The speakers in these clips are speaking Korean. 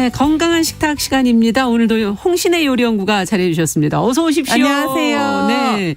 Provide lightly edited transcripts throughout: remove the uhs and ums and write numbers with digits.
네, 건강한 식탁 시간입니다. 오늘도 홍신의 요리연구가 자리해 주셨습니다. 어서 오십시오. 안녕하세요. 네.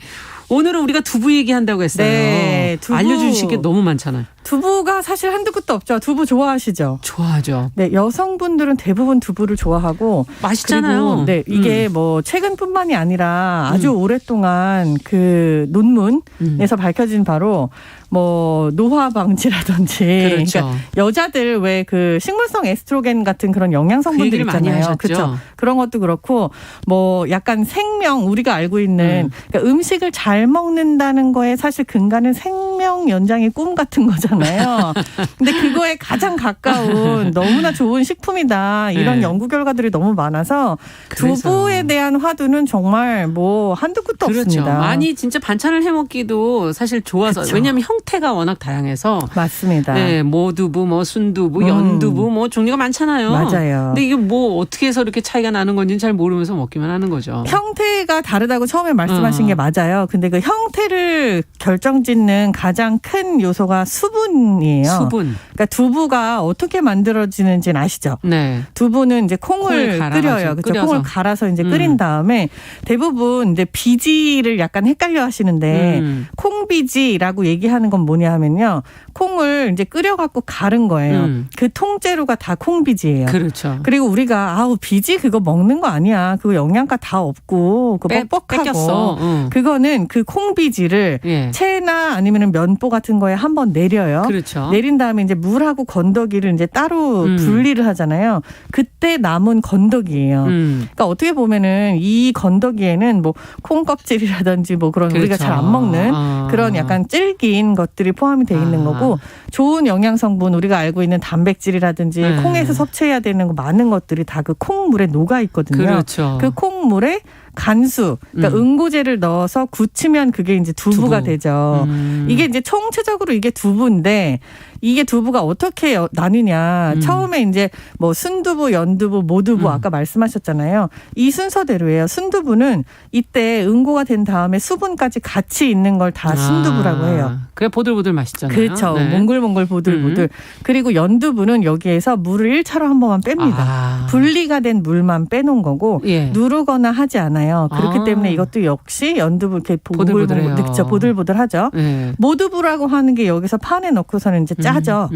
오늘은 우리가 두부 얘기한다고 했어요. 네, 두부. 알려주실 게 너무 많잖아요. 두부가 사실 한두 끝도 없죠. 두부 좋아하시죠? 좋아하죠. 네, 여성분들은 대부분 두부를 좋아하고 맛있잖아요. 그리고 네, 이게 뭐 최근뿐만이 아니라 아주 오랫동안 그 논문에서 밝혀진 바로 뭐 노화 방지라든지 그렇죠. 그러니까 여자들 왜 그 식물성 에스트로겐 같은 그런 영양 성분들 그 많이 있잖아요. 하셨죠. 그렇죠. 그런 것도 그렇고 뭐 약간 생명 우리가 알고 있는 그러니까 음식을 잘 먹는다는 거에 사실 근간은 생명 연장의 꿈 같은 거잖아요. 근데 그거에 가장 가까운 너무나 좋은 식품이다. 이런 네. 연구 결과들이 너무 많아서 그래서. 두부에 대한 화두는 정말 뭐 한두 끝도 그렇죠. 없습니다. 많이 진짜 반찬을 해먹기도 사실 좋아서 그쵸. 왜냐하면 형태가 워낙 다양해서 맞습니다. 네, 모두부, 뭐 순두부, 연두부, 뭐 종류가 많잖아요. 맞아요. 근데 이게 뭐 어떻게 해서 이렇게 차이가 나는 건지는 잘 모르면서 먹기만 하는 거죠. 형태가 다르다고 처음에 말씀하신 게 맞아요. 근데 그 형태를 결정짓는 가장 큰 요소가 수분이에요. 수분. 그러니까 두부가 어떻게 만들어지는지는 아시죠? 네. 두부는 이제 콩을 갈아가지고 끓여요. 그렇죠. 끓여서. 콩을 갈아서 이제 끓인 다음에 대부분 이제 비지를 약간 헷갈려 하시는데 콩비지라고 얘기하는 건 뭐냐 하면요. 콩을 이제 끓여갖고 갈은 거예요. 그 통째로가 다 콩비지예요. 그렇죠. 그리고 우리가 아우 비지 그거 먹는 거 아니야. 그거 영양가 다 없고 그거 뻑뻑하고 뺏겼어. 그거는 그 콩비지를 예. 채나 아니면 면보 같은 거에 한번 내려요. 그렇죠. 내린 다음에 이제 물하고 건더기를 이제 따로 분리를 하잖아요. 그때 남은 건더기예요. 그러니까 어떻게 보면은 이 건더기에는 뭐 콩껍질이라든지 뭐 그런 우리가 그렇죠. 잘 안 먹는 그런 약간 질긴 것들이 포함이 돼 있는 거고 좋은 영양 성분 우리가 알고 있는 단백질이라든지 콩에서 섭취해야 되는 거 많은 것들이 다 그 콩물에 녹아 있거든요. 그렇죠. 그 콩물에 간수, 그러니까 응고제를 넣어서 굳히면 그게 이제 두부가 되죠. 이게 이제 총체적으로 이게 두부인데 이게 두부가 어떻게 나뉘냐. 처음에 이제 뭐 순두부, 연두부, 모두부 아까 말씀하셨잖아요. 이 순서대로예요. 순두부는 이때 응고가 된 다음에 수분까지 같이 있는 걸 다 순두부라고 해요. 그래 보들보들 맛있잖아요. 그렇죠. 네. 몽글몽글 보들보들. 그리고 연두부는 여기에서 물을 1차로 한 번만 뺍니다. 분리가 된 물만 빼놓은 거고 예. 누르거나 하지 않아요. 그렇기 때문에 이것도 역시 연두부 이렇게 보들보들해요. 그렇죠. 보들보들하죠. 네. 모두부라고 하는 게 여기서 판에 넣고서는 이제 짜죠.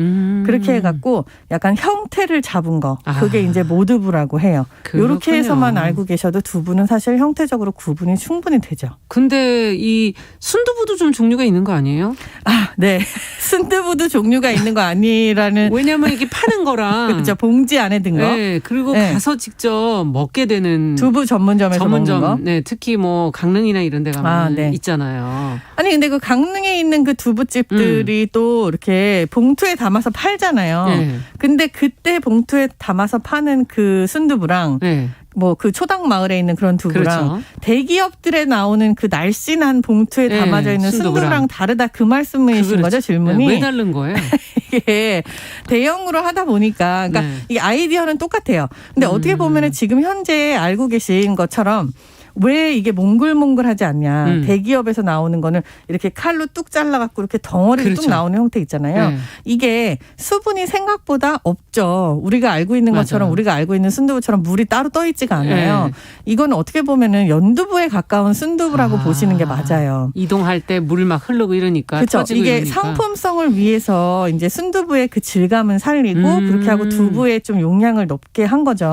그렇게 해갖고 약간 형태를 잡은 거. 그게 이제 모두부라고 해요. 이렇게 해서만 알고 계셔도 두부는 사실 형태적으로 구분이 충분히 되죠. 근데 이 순두부도 좀 종류가 있는 거 아니에요? 아, 네. 순두부도 종류가 있는 거 아니라는. 왜냐면 이게 파는 거랑 그렇죠. 봉지 안에 든 거. 네, 그리고 네. 가서 직접 먹게 되는 두부 전문점에서 먹는 거. 네, 특히 뭐 강릉이나 이런 데 가면 네. 있잖아요. 아니 근데 그 강릉에 있는 그 두부집들이 또 이렇게 봉투에 담아서 팔잖아요. 네. 근데 그때 봉투에 담아서 파는 그 순두부랑 네. 뭐 그 초당 마을에 있는 그런 두부랑 그렇죠. 대기업들에 나오는 그 날씬한 봉투에 네, 담아져 있는 순두부랑 다르다 그 말씀이신 거죠, 질문이? 네, 왜 다른 거예요? 이게 대형으로 하다 보니까 그러니까 네. 이 아이디어는 똑같아요. 근데 어떻게 보면은 지금 현재 알고 계신 것처럼 왜 이게 몽글몽글하지 않냐. 대기업에서 나오는 거는 이렇게 칼로 뚝 잘라갖고 이렇게 덩어리로 그렇죠. 뚝 나오는 형태 있잖아요. 네. 이게 수분이 생각보다 없죠. 우리가 알고 있는 것처럼 맞아요. 우리가 알고 있는 순두부처럼 물이 따로 떠 있지가 않아요. 네. 이건 어떻게 보면은 연두부에 가까운 순두부라고 보시는 게 맞아요. 이동할 때 물 막 흐르고 이러니까 그렇죠. 터지고 이게 이러니까. 상품성을 위해서 이제 순두부의 그 질감은 살리고 그렇게 하고 두부에 좀 용량을 높게 한 거죠.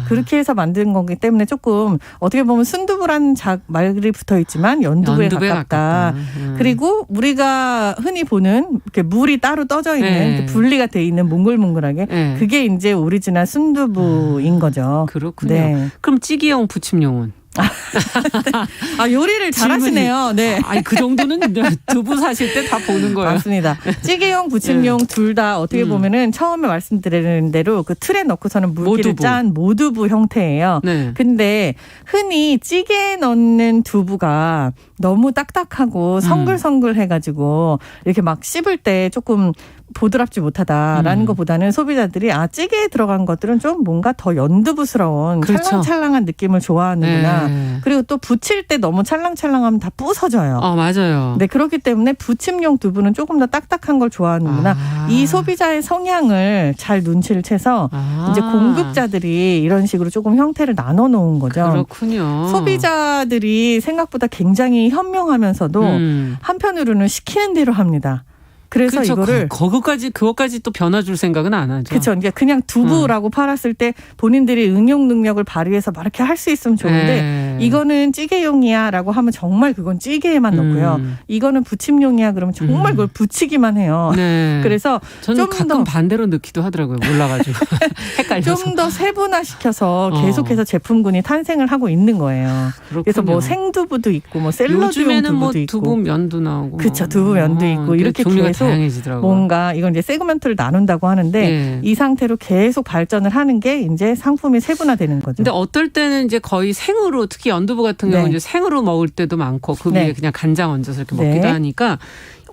그렇게 해서 만든 거기 때문에 조금 어떻게 보면 순두부라는 말이 붙어 있지만 연두부에 가깝다. 그리고 우리가 흔히 보는 이렇게 물이 따로 떠져 있는 네. 이렇게 분리가 돼 있는 몽글몽글하게 네. 그게 이제 오리지널 순두부인 거죠. 그렇군요. 네. 그럼 찌개용 부침용은? 아, 요리를 잘하시네요. 네. 아니 그 정도는 두부 사실 때 다 보는 거예요. 맞습니다. 찌개용, 부침용 둘 다 어떻게 보면은 처음에 말씀드리는 대로 그 틀에 넣고서는 물기를 모두부. 짠 모두부 형태예요. 네. 근데 흔히 찌개에 넣는 두부가 너무 딱딱하고 성글성글 해가지고 이렇게 막 씹을 때 조금 보드랍지 못하다라는 것보다는 소비자들이 찌개에 들어간 것들은 좀 뭔가 더 연두부스러운 그렇죠. 찰랑찰랑한 느낌을 좋아하는구나. 네. 그리고 또 부칠 때 너무 찰랑찰랑하면 다 부서져요. 맞아요. 네, 그렇기 때문에 부침용 두부는 조금 더 딱딱한 걸 좋아하는구나. 이 소비자의 성향을 잘 눈치를 채서 이제 공급자들이 이런 식으로 조금 형태를 나눠 놓은 거죠. 그렇군요. 소비자들이 생각보다 굉장히 현명하면서도 한편으로는 시키는 대로 합니다. 그래서 그렇죠. 이거를 그것까지 또 변화 줄 생각은 안 하죠. 그렇죠. 그냥 두부라고 팔았을 때 본인들이 응용 능력을 발휘해서 막 이렇게 할 수 있으면 좋은데 이거는 찌개용이야라고 하면 정말 그건 찌개에만 넣고요. 이거는 부침용이야 그러면 정말 그걸 부치기만 해요. 네. 그래서 저는 좀 가끔 더 반대로 넣기도 하더라고요. 몰라가지고 헷갈려서. 좀 더 세분화시켜서 계속해서 제품군이 탄생을 하고 있는 거예요. 그렇군요. 그래서 뭐 생두부도 있고 뭐 샐러드용 요즘에는 두부도 뭐 있고 두부 면도 나오고. 그렇죠. 두부 면도 있고 이렇게 종류가 계속 다양해지더라고요. 뭔가 이건 이제 세그먼트를 나눈다고 하는데 네. 이 상태로 계속 발전을 하는 게 이제 상품이 세분화되는 거죠. 근데 어떨 때는 이제 거의 생으로 특히 연두부 같은 경우는 이제 생으로 먹을 때도 많고 그 위에 그냥 간장 얹어서 이렇게 먹기도 하니까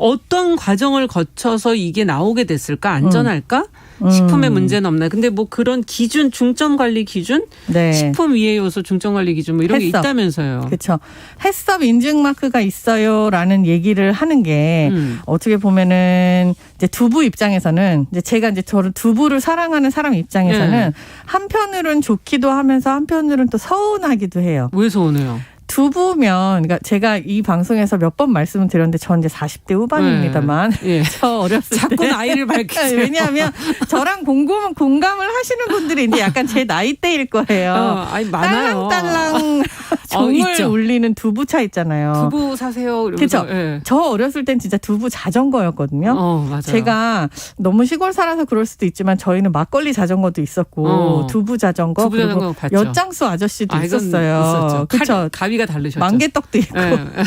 어떤 과정을 거쳐서 이게 나오게 됐을까? 안전할까? 식품에 문제는 없나요? 근데 뭐 그런 기준, 중점 관리 기준? 식품 위해 요소 중점 관리 기준 뭐 이런 게 있다면서요. 그렇죠. 햇섭 인증 마크가 있어요라는 얘기를 하는 게 어떻게 보면은 이제 두부 입장에서는 이제 제가 이제 저를 두부를 사랑하는 사람 입장에서는 한편으로는 좋기도 하면서 한편으로는 또 서운하기도 해요. 왜 서운해요? 두부면, 그러니까 제가 이 방송에서 몇 번 말씀을 드렸는데 전 이제 40대 후반입니다만 저 어렸을 때 자꾸 나이를 밝히세요. 왜냐하면 저랑 공감을 하시는 분들이 이제 약간 제 나이대일 거예요. 아니 많아요. 딸랑딸랑 정을 울리는 두부차 있잖아요. 두부 사세요. 그렇죠. 저 어렸을 땐 진짜 두부 자전거였거든요. 맞아요. 제가 너무 시골 살아서 그럴 수도 있지만 저희는 막걸리 자전거도 있었고 두부 자전거 그리고 엿장수 아저씨도 있었어요. 그렇죠. 가위가 다르셨죠. 만개떡도 있고.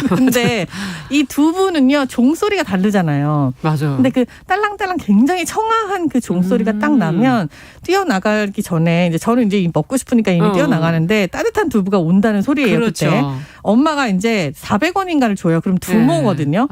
근데 이 두부는요 종소리가 다르잖아요. 맞아요. 근데 그 딸랑딸랑 굉장히 청아한 그 종소리가 딱 나면 뛰어나가기 전에 이제 저는 이제 먹고 싶으니까 이미 뛰어나가는데 따뜻한 두부가 온다는 소리예요. 그렇죠. 그때 엄마가 이제 400원인가를 줘요. 그럼 두모거든요.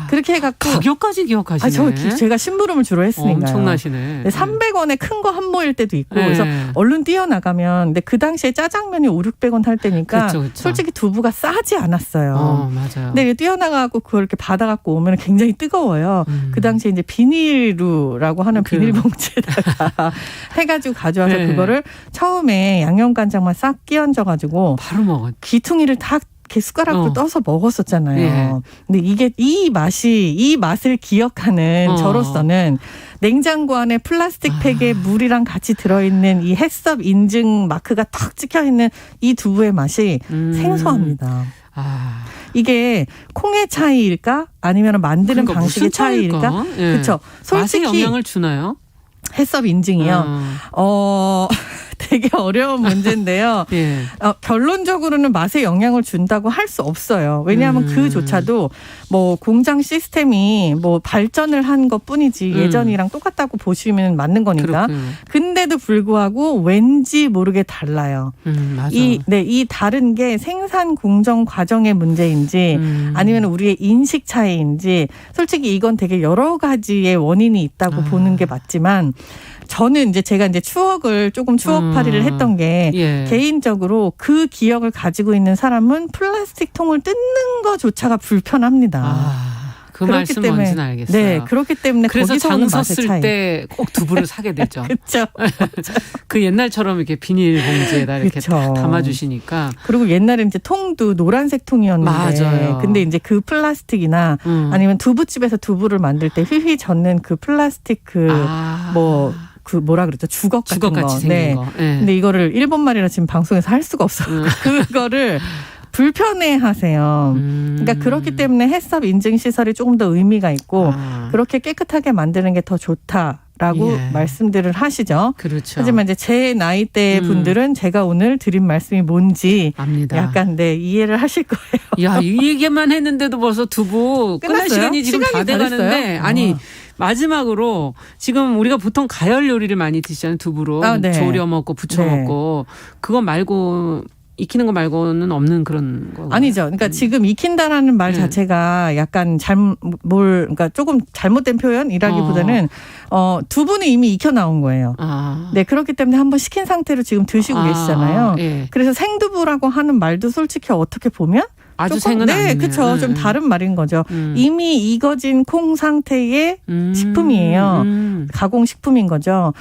그렇게 해갖고 가격까지 기억하시네. 제가 심부름을 주로 했으니까요. 엄청나시네. 300원에 큰 거 한 모일 때도 있고 그래서 얼른 뛰어나가면 근데 그 당시에 짜장면이 500~600원 할 때니까 그렇죠. 솔직히 두부가 싸지 않았어요. 맞아요. 근데 뛰어나가고 그걸 이렇게 받아갖고 오면 굉장히 뜨거워요. 그 당시에 이제 비닐루라고 하는 비닐봉지에다가 해가지고 가져와서 그거를 처음에 양념간장만 싹 끼얹어가지고 바로 먹었죠. 귀퉁이를 탁 이렇게 숟가락으로 떠서 먹었었잖아요. 근데 이 맛을 기억하는 저로서는 냉장고 안에 플라스틱 팩에 물이랑 같이 들어있는 이 햇섭 인증 마크가 탁 찍혀있는 이 두부의 맛이 생소합니다. 이게 콩의 차이일까? 아니면 만드는 방식의 차이일까? 그렇죠. 솔직히 맛에 영향을 주나요? 햇섭 인증이요. 되게 어려운 문제인데요. 결론적으로는 맛에 영향을 준다고 할 수 없어요. 왜냐하면 그조차도 뭐 공장 시스템이 뭐 발전을 한 것뿐이지 예전이랑 똑같다고 보시면 맞는 거니까. 근데도 불구하고 왠지 모르게 달라요. 맞아. 이 다른 게 생산 공정 과정의 문제인지 아니면 우리의 인식 차이인지 솔직히 이건 되게 여러 가지의 원인이 있다고 보는 게 맞지만 저는 이제 제가 이제 조금 추억팔이를 했던 게 개인적으로 그 기억을 가지고 있는 사람은 플라스틱 통을 뜯는 거조차가 불편합니다. 그 말씀 뭔지는 알겠어요. 네, 그렇기 때문에 그래서 거기서 장 오는 맛의 섰을 차이. 때 꼭 두부를 사게 되죠. 그렇죠. 그 옛날처럼 이렇게 비닐봉지에다 이렇게 담아주시니까. 그리고 옛날에 이제 통도 노란색 통이었는데, 맞아요. 근데 이제 그 플라스틱이나 아니면 두부집에서 두부를 만들 때 휘휘 젓는 그 플라스틱 뭐라 그랬죠? 주걱 같은 주걱같이 생긴 거. 근데 이거를 일본 말이라 지금 방송에서 할 수가 없어요. 그거를 불편해 하세요. 그러니까 그렇기 때문에 햇섭 인증 시설이 조금 더 의미가 있고 그렇게 깨끗하게 만드는 게 더 좋다라고 말씀들을 하시죠. 그렇죠. 하지만 이제 제 나이대 분들은 제가 오늘 드린 말씀이 뭔지 압니다. 약간 이해를 하실 거예요. 야, 이 얘기만 했는데도 벌써 두부 끝날 시간이 지금 다 돼가는데 아니 마지막으로 지금 우리가 보통 가열 요리를 많이 드시잖아요. 두부로 졸여 먹고 부쳐 먹고 그거 말고 익히는 거 말고는 없는 그런 거 아니죠. 그러니까 지금 익힌다라는 말 자체가 약간 그러니까 조금 잘못된 표현이라기보다는 두부는 이미 익혀 나온 거예요. 네, 그렇기 때문에 한번 식힌 상태로 지금 드시고 계시잖아요. 예. 그래서 생두부라고 하는 말도 솔직히 어떻게 보면 아주 조금, 생은 네, 아니네요. 그렇죠. 좀 다른 말인 거죠. 이미 익어진 콩 상태의 식품이에요. 가공 식품인 거죠.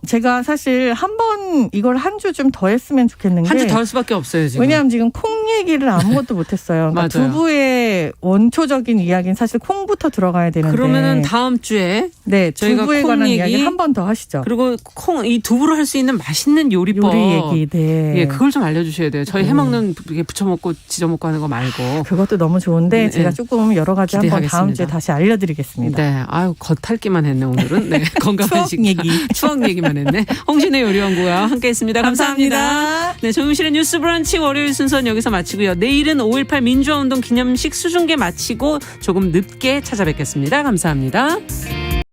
제가 사실 한번 이걸 한 주 좀 더 했으면 좋겠는 게 한 주 더 할 수밖에 없어요, 지금. 왜냐하면 지금 콩 얘기를 아무것도 못했어요. 그러니까 두부의 원초적인 이야기는 사실 콩부터 들어가야 되는데. 그러면은 다음 주에 네, 저희가 두부에 콩 관한 얘기 이야기 한 번 더 하시죠. 그리고 이 두부로 할 수 있는 맛있는 요리법. 요리 얘기, 네. 예, 그걸 좀 알려주셔야 돼요. 저희 해먹는 부쳐 먹고 지져 먹고 하는 거 말고. 그것도 너무 좋은데 제가 조금 여러 가지 한번 다음 주에 다시 알려드리겠습니다. 네, 아유 겉핥기만 했네 오늘은. 네, 건강한 추억 얘기, 추억 얘기만 했네. 홍신의 요리연구와 함께했습니다. 감사합니다. 네, 정유실의 뉴스브런치 월요일 순서는 여기서 마치고요. 내일은 5.18 민주화운동 기념식 수중계 마치고 조금 늦게 찾아뵙겠습니다. 감사합니다.